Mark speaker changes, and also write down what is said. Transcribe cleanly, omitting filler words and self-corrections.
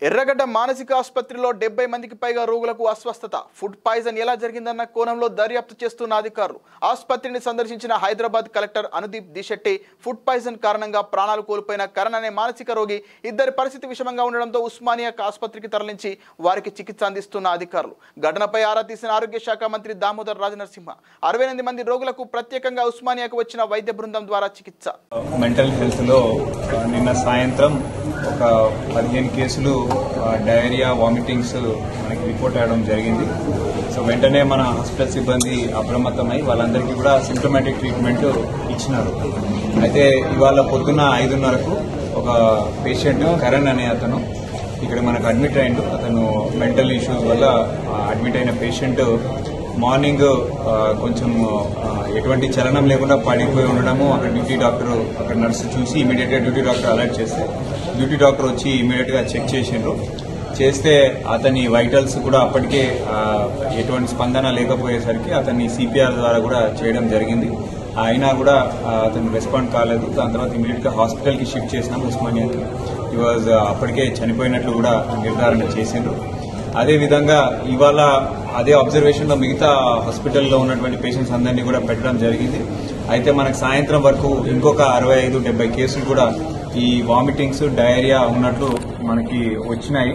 Speaker 1: ఎర్రగడ్డ మానసిక ఆసుపత్రిలో 70 మందికి పైగా రోగులకు అస్వస్థత. ఫుడ్ పాయిజన్ ఎలా జరిగిందన్న కోణంలో దర్యాప్తు చేస్తున్న అధికారులు. ఆసుపత్రిని సందర్శించిన Hyderabad collector Anudeep Dishetty food poison కారణంగా ప్రాణాలు కోల్పోయిన కరణ్ అనే మానసిక రోగి ఇద్దరి పరిస్థితి విషమంగా ఉండడంతో ఉస్మానియా ఆసుపత్రికి తరలించి వారికి చికిత్స అందిస్తున్న అధికారులు. ఘటనపై ఆరా తీసిన ఆరోగ్య శాఖ మంత్రి దామోదర్ రాజనరసింహ 68 మంది రోగులకు ప్రత్యేకంగా ఉస్మానియాకు వచ్చిన వైద్య బృందం ద్వారా చికిత్స.
Speaker 2: మెంటల్ హెల్త్ లో నిన్న సాయంత్రం ఒక 15 కేసులు డయేరియా వామిటింగ్స్ మనకి రిపోర్ట్ అవ్వడం జరిగింది. సో వెంటనే మన హాస్పిటల్ సిబ్బంది అప్రమత్తమై వాళ్ళందరికీ కూడా సింప్టమాటిక్ ట్రీట్మెంట్ ఇచ్చినారు. అయితే ఇవాళ పొద్దున్న 5:30కు ఒక పేషెంట్ కరణ్ అనే అతను ఇక్కడ మనకు అడ్మిట్ అయ్యిండు. అతను మెంటల్ ఇష్యూస్ వల్ల అడ్మిట్ అయిన పేషెంట్ మార్నింగ్ కొంచెం ఎటువంటి చలనం లేకుండా పడిపోయి ఉండడము అక్కడ డ్యూటీ డాక్టర్ అక్కడ నర్సు చూసి ఇమీడియట్ గా డ్యూటీ డాక్టర్ అలర్ట్ చేస్తే డ్యూటీ డాక్టర్ వచ్చి ఇమీడియట్ గా చెక్ చేస్తే అతని వైటల్స్ కూడా అప్పటికే ఎటువంటి స్పందన లేకపోయేసరికి అతన్ని సిపిఆర్ ద్వారా కూడా చేయడం జరిగింది. అయినా కూడా అతను రెస్పాండ్ కాలేదు. దాని తర్వాత ఇమీడియట్ గా హాస్పిటల్ కి షిఫ్ట్ చేసినాం ఉస్మానియాకి. ఈ వాజ్ అప్పటికే చనిపోయినట్లు కూడా నిర్ధారణ చేసిండ్రు. అదేవిధంగా ఇవాళ అదే అబ్జర్వేషన్ లో మిగతా హాస్పిటల్లో ఉన్నటువంటి పేషెంట్స్ అందరినీ కూడా పెట్టడం జరిగింది. అయితే మనకు సాయంత్రం వరకు ఇంకొక 65-70 కేసులు కూడా ఈ వామిటింగ్స్ డయేరియా ఉన్నట్లు మనకి వచ్చినాయి.